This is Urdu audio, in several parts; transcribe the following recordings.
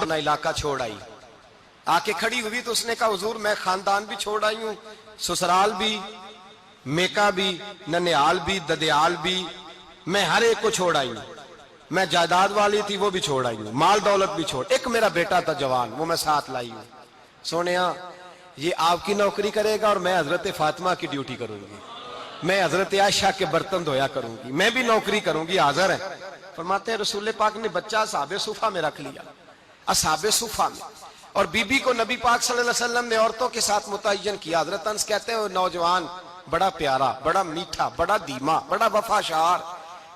اپنا علاقہ چھوڑ آئی. آ کے کھڑی ہوئی تو اس نے کہا حضور میں خاندان بھی چھوڑ آئی ہوں, سسرال بھی, میکا بھی, ننیال بھی, ددیال بھی, میں ہر ایک کو چھوڑ آئی ہوں. میں جائیداد والی تھی وہ بھی چھوڑ آئی ہوں, مال دولت بھی چھوڑ, ایک میرا بیٹا تھا جوان وہ میں ساتھ لائی ہوں. سونیا یہ آپ کی نوکری کرے گا اور میں حضرت فاطمہ کی ڈیوٹی کروں گی, میں حضرت عائشہ کے برتن دھویا کروں گی, میں بھی نوکری کروں گی. حاضر ہے. فرماتے ہیں رسول پاک نے بچہ اصحاب صفہ میں رکھ لیا, اصحاب صفہ میں, اور بی بی کو نبی پاک صلی اللہ علیہ وسلم نے عورتوں کے ساتھ متعین کیا. حضرت انس کہتے ہیں وہ نوجوان بڑا پیارا, بڑا میٹھا, بڑا دھیما, بڑا وفاشار,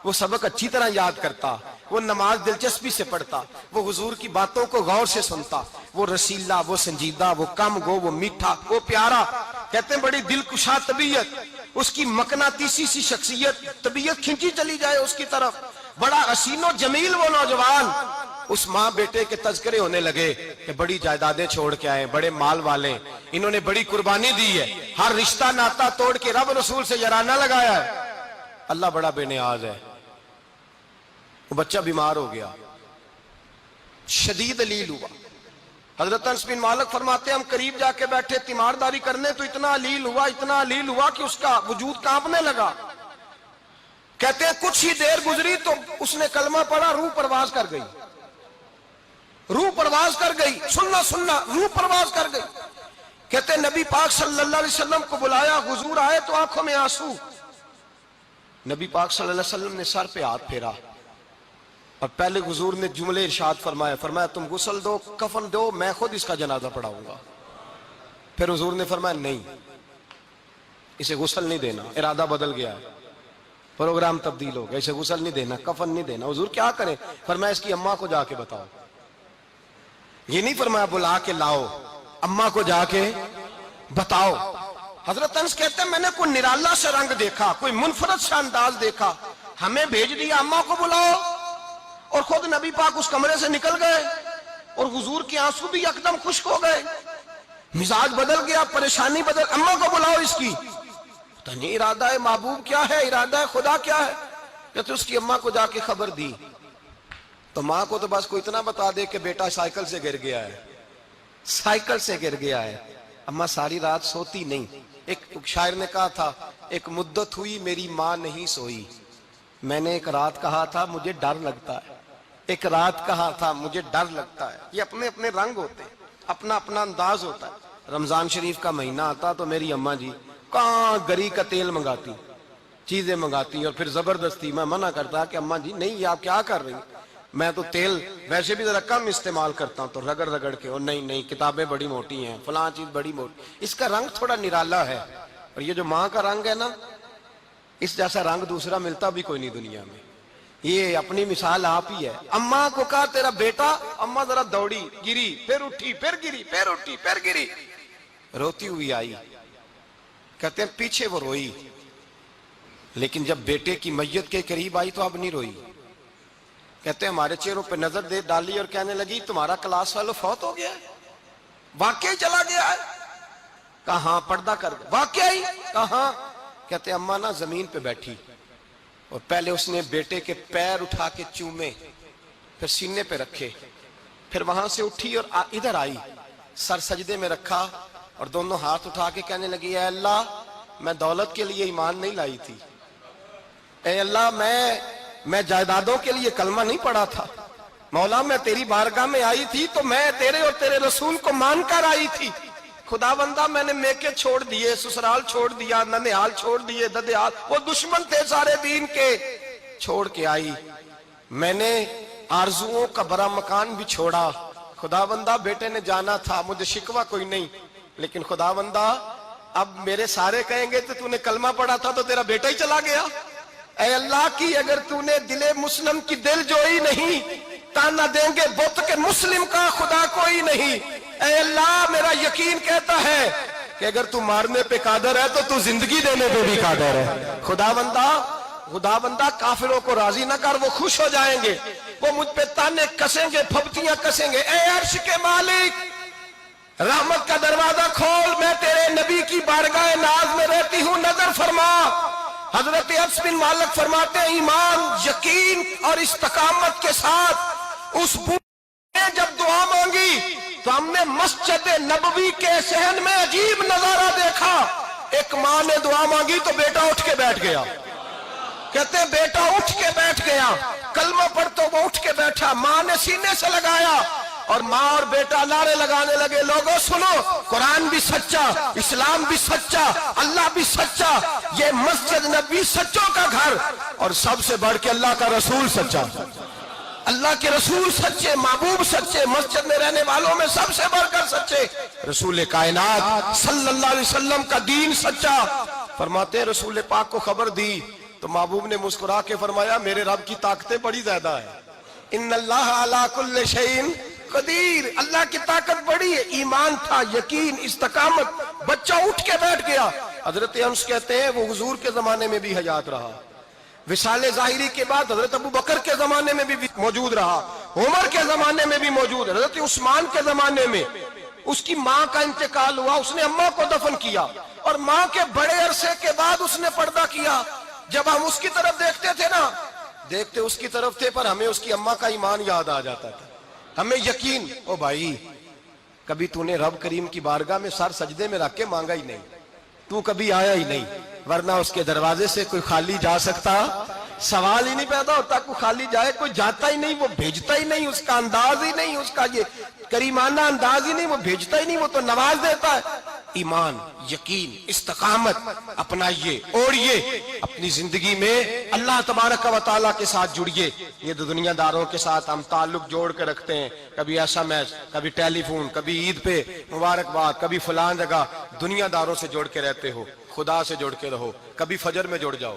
وہ سبق اچھی طرح یاد کرتا, وہ نماز دلچسپی سے پڑھتا, وہ حضور کی باتوں کو غور سے سنتا, وہ رسیلا, وہ سنجیدہ, وہ کم گو, وہ میٹھا, وہ پیارا. کہتے ہیں بڑی دلکشا طبیعت, اس کی مقناطیسی سی شخصیت, طبیعت کھینچی چلی جائے اس کی طرف, بڑا حسین و جمیل وہ نوجوان. اس ماں بیٹے کے تذکرے ہونے لگے کہ بڑی جائیدادیں چھوڑ کے آئے, بڑے مال والے, انہوں نے بڑی قربانی دی ہے, ہر رشتہ ناتا توڑ کے رب رسول سے یارانہ لگایا ہے. اللہ بڑا بے نیاز ہے. وہ بچہ بیمار ہو گیا, شدید علیل ہوا. حضرت انس بن مالک فرماتے ہیں ہم قریب جا کے بیٹھے تیمارداری کرنے تو اتنا علیل ہوا کہ اس کا وجود کانپنے لگا. کہتے ہیں کچھ ہی دیر گزری تو اس نے کلمہ پڑھا, روح پرواز کر گئی, روح پرواز کر گئی, سننا روح پرواز کر گئی. کہتے ہیں نبی پاک صلی اللہ علیہ وسلم کو بلایا, حضور آئے تو آنکھوں میں آنسو. نبی پاک صلی اللہ علیہ وسلم نے سر پہ ہاتھ پھیرا اور پہلے حضور نے جملے ارشاد فرمایا تم غسل دو, کفن دو, میں خود اس کا جنازہ پڑھاؤں گا. پھر حضور نے فرمایا نہیں, اسے غسل نہیں دینا, ارادہ بدل گیا ہے, پروگرام تبدیل ہو گیا, اسے غسل نہیں دینا, کفن نہیں دینا. حضور کیا کریں؟ فرمایا اس کی اماں کو جا کے بتاؤ. یہ نہیں فرمایا بلا کے لاؤ, اماں کو جا کے بتاؤ. حضرت انس کہتے ہیں میں نے کوئی نرالا سے رنگ دیکھا, کوئی منفرد سے انداز دیکھا, ہمیں بھیج دیا اماں کو بلاؤ, اور خود نبی پاک اس کمرے سے نکل گئے اور حضور کے آنسو بھی یکدم خشک ہو گئے, مزاج بدل گیا, پریشانی بدل. اماں کو بلاؤ اس کی. تو نہیں ارادہ ہے محبوب کیا ہے, ارادہ ہے خدا کیا ہے؟ کہتے اس کی اماں کو جا کے خبر دی تو ماں کو تو بس کوئی اتنا بتا دے کہ بیٹا سائیکل سے گر گیا ہے, سائیکل سے گر گیا ہے. اماں ساری رات سوتی نہیں. ایک شاعر نے کہا تھا ایک مدت ہوئی میری ماں نہیں سوئی, میں نے ایک رات کہا تھا مجھے ڈر لگتا ہے, ایک رات کہا تھا مجھے ڈر لگتا ہے. یہ اپنے اپنے رنگ ہوتے ہیں, اپنا اپنا انداز ہوتا ہے. رمضان شریف کا مہینہ آتا تو میری اماں جی کہاں گری کا تیل منگاتی, چیزیں منگاتی, اور پھر زبردستی میں منع کرتا کہ اماں جی نہیں, یہ آپ کیا کر رہی ہیں, میں تو تیل ویسے بھی ذرا کم استعمال کرتا ہوں, تو رگڑ رگڑ کے, اور نہیں کتابیں بڑی موٹی ہیں, فلاں چیز بڑی موٹی, اس کا رنگ تھوڑا نرالا ہے. اور یہ جو ماں کا رنگ ہے نا, اس جیسا رنگ دوسرا ملتا بھی کوئی نہیں دنیا میں. یہ اپنی مثال آپ ہی ہے. اماں کو کہا تیرا بیٹا, اماں ذرا دوڑی, گری, پھر اٹھی, پھر گری, پھر اٹھی, پھر گری, روتی ہوئی آئی. کہتے ہیں پیچھے وہ روئی, لیکن جب بیٹے کی میت کے قریب آئی تو اب نہیں روئی. کہتے ہیں ہمارے چہروں پہ نظر دے ڈالی اور کہنے لگی تمہارا کلاس فیلو فوت ہو گیا ہے, واقعی چلا گیا ہے. کہاں پردہ کر گیا, واقعی کہاں؟ کہتے ہیں اماں نا زمین پہ بیٹھی اور پہلے اس نے بیٹے کے پیر اٹھا کے چومے, پھر سینے پہ رکھے, پھر وہاں سے اٹھی اور ادھر آئی, سر سجدے میں رکھا اور دونوں ہاتھ اٹھا کے کہنے لگی اے اللہ میں دولت کے لیے ایمان نہیں لائی تھی, اے اللہ میں جائیدادوں کے لیے کلمہ نہیں پڑھا تھا, مولا میں تیری بارگاہ میں آئی تھی تو میں تیرے اور تیرے رسول کو مان کر آئی تھی. خدا بندہ میں نے میکے چھوڑ دیے, سسرال چھوڑ دیا, ننیال چھوڑ دیے, ددیال, وہ دشمن تھے سارے دین کے, چھوڑ کے آئی. میں نے آرزوؤں کا بڑا مکان بھی چھوڑا. خدا بندہ بیٹے نے جانا تھا, مجھے شکوہ کوئی نہیں, لیکن خدا بندہ اب میرے سارے کہیں گے تو نے کلمہ پڑھا تھا تو تیرا بیٹا ہی چلا گیا. اے اللہ کی اگر تو نے دل مسلم کی دل جوئی نہیں, تانا دیں گے بت کے مسلم کا خدا کوئی نہیں. اے اللہ میرا یقین کہتا ہے کہ اگر تو مارنے پہ قادر ہے تو زندگی دینے پہ بھی قادر ہے. خدا بندہ کافروں کو راضی نہ کر, وہ خوش ہو جائیں گے, وہ مجھ پہ تانے کسیں گے, پھپتیاں کسیں گے. اے عرش کے مالک رحمت کا دروازہ کھول, میں تیرے نبی کی بارگاہ ناز میں رہتی ہوں, نظر فرما. حضرت انس بن مالک فرماتے ہیں ایمان, یقین اور استقامت کے ساتھ اس بوڑھے نے جب دعا مانگی تو ہم نے مسجد نبوی کے صحن میں عجیب نظارہ دیکھا. ایک ماں نے دعا مانگی تو بیٹا اٹھ کے بیٹھ گیا. کہتے ہیں بیٹا اٹھ کے بیٹھ گیا, کلمہ پڑھ تو وہ اٹھ کے بیٹھا. ماں نے سینے سے لگایا اور ماں اور بیٹا نعرے لگانے لگے, لوگوں سنو, قرآن بھی سچا, اسلام بھی سچا, اللہ بھی سچا, یہ مسجد نبی سچوں کا گھر, اور سب سے بڑھ کے اللہ کا رسول سچا. اللہ کے رسول سچے, محبوب سچے, مسجد میں رہنے والوں میں سب سے بڑھ کر سچے, رسول کائنات صلی اللہ علیہ وسلم کا دین سچا. فرماتے ہیں رسول پاک کو خبر دی تو محبوب نے مسکرا کے فرمایا میرے رب کی طاقتیں بڑی زیادہ ہیں. ان اللہ علی کل شیء قدیر, اللہ کی طاقت بڑی ہے. ایمان تھا, یقین, استقامت, بچہ اٹھ کے بیٹھ گیا. حضرت انس کہتے ہیں وہ حضور کے زمانے میں بھی حیات رہا, وصال ظاہری کے بعد حضرت ابو بکر کے زمانے میں بھی موجود رہا, عمر کے زمانے میں بھی موجود, حضرت عثمان کے زمانے میں. اس کی ماں کا انتقال ہوا, اس نے اماں کو دفن کیا, اور ماں کے بڑے عرصے کے بعد اس نے پردہ کیا. جب ہم اس کی طرف دیکھتے تھے نا, دیکھتے اس کی طرف تھے, پر ہمیں اس کی اماں کا ایمان یاد آ جاتا تھا, ہمیں یقین. او بھائی, کبھی تو نے رب کریم کی بارگاہ میں سر سجدے میں رکھ کے مانگا ہی نہیں, تو کبھی آیا ہی نہیں, ورنہ اس کے دروازے سے کوئی خالی جا سکتا, سوال ہی نہیں پیدا ہوتا کوئی خالی جائے. کوئی جاتا ہی نہیں, وہ بھیجتا ہی نہیں, اس کا انداز ہی نہیں, اس کا یہ کریمانہ انداز ہی نہیں, وہ بھیجتا ہی نہیں, وہ تو نواز دیتا ہے. ایمان, یقین, استقامت اپنائیے, اوڑھیے اپنی زندگی میں, اللہ تبارک و تعالیٰ کے ساتھ جڑیے. یہ دنیا داروں کے ساتھ ہم تعلق جوڑ کے رکھتے ہیں, کبھی SMS, کبھی ٹیلی فون, کبھی عید پہ مبارکباد, کبھی فلان جگہ. دنیا داروں سے جوڑ کے رہتے ہو, خدا سے جوڑ کے رہو. کبھی فجر میں جڑ جاؤ,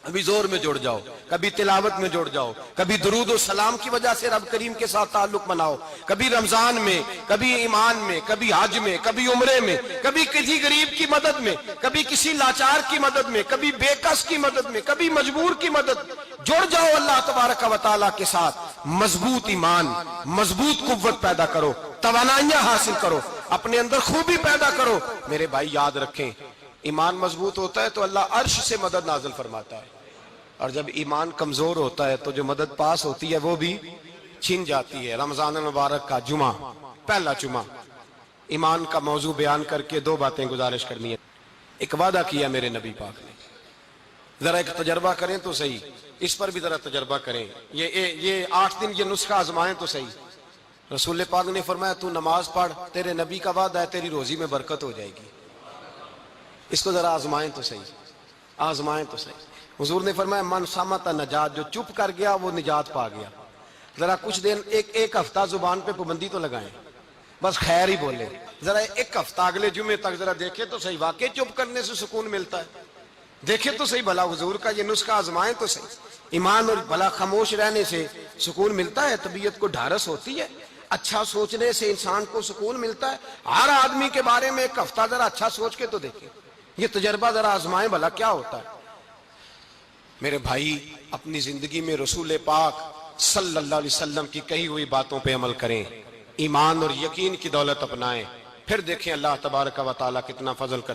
کبھی زور میں جڑ جاؤ, کبھی تلاوت میں جڑ جاؤ, کبھی درود و سلام کی وجہ سے رب کریم کے ساتھ تعلق بناؤ, کبھی رمضان میں, کبھی ایمان میں, کبھی حج میں, کبھی عمرے میں, کبھی کسی غریب کی مدد میں, کبھی کسی لاچار کی مدد میں, کبھی بے کس کی مدد میں, کبھی مجبور کی مدد. جڑ جاؤ اللہ تبارک و تعالیٰ کے ساتھ. مضبوط ایمان, مضبوط قوت پیدا کرو, توانائیاں حاصل کرو, اپنے اندر خوبی پیدا کرو. میرے بھائی یاد رکھیں, ایمان مضبوط ہوتا ہے تو اللہ عرش سے مدد نازل فرماتا ہے, اور جب ایمان کمزور ہوتا ہے تو جو مدد پاس ہوتی ہے وہ بھی چھن جاتی ہے. رمضان المبارک کا جمعہ, پہلا جمعہ, ایمان کا موضوع بیان کر کے دو باتیں گزارش کرنی ہے. ایک وعدہ کیا میرے نبی پاک نے, ذرا ایک تجربہ کریں تو صحیح, اس پر بھی ذرا تجربہ کریں. یہ 8 دن یہ نسخہ آزمائیں تو صحیح. رسول پاک نے فرمایا تو نماز پڑھ, تیرے نبی کا وعدہ ہے تیری روزی میں برکت ہو جائے گی. اس کو ذرا آزمائیں تو صحیح, آزمائیں تو صحیح. حضور نے فرمایا من صامت نجات, جو چپ کر گیا وہ نجات پا گیا. ذرا کچھ دن, ایک ہفتہ زبان پہ پابندی تو لگائیں, بس خیر ہی بولے. ذرا ایک ہفتہ اگلے جمعے تک ذرا دیکھیں تو صحیح, واقعی چپ کرنے سے سکون ملتا ہے. دیکھیں تو صحیح بھلا حضور کا یہ نسخہ آزمائیں تو صحیح. ایمان اور بھلا خاموش رہنے سے سکون ملتا ہے, طبیعت کو ڈھارس ہوتی ہے, اچھا سوچنے سے انسان کو سکون ملتا ہے. ہر آدمی کے بارے میں ایک ہفتہ ذرا اچھا سوچ کے تو دیکھیں, یہ تجربہ ذرا آزمائیں بھلا کیا ہوتا ہے. میرے بھائی, اپنی زندگی میں رسول پاک صلی اللہ علیہ وسلم کی کہی ہوئی باتوں پہ عمل کریں, ایمان اور یقین کی دولت اپنائیں, پھر دیکھیں اللہ تبارک و تعالیٰ کتنا فضل کرتے.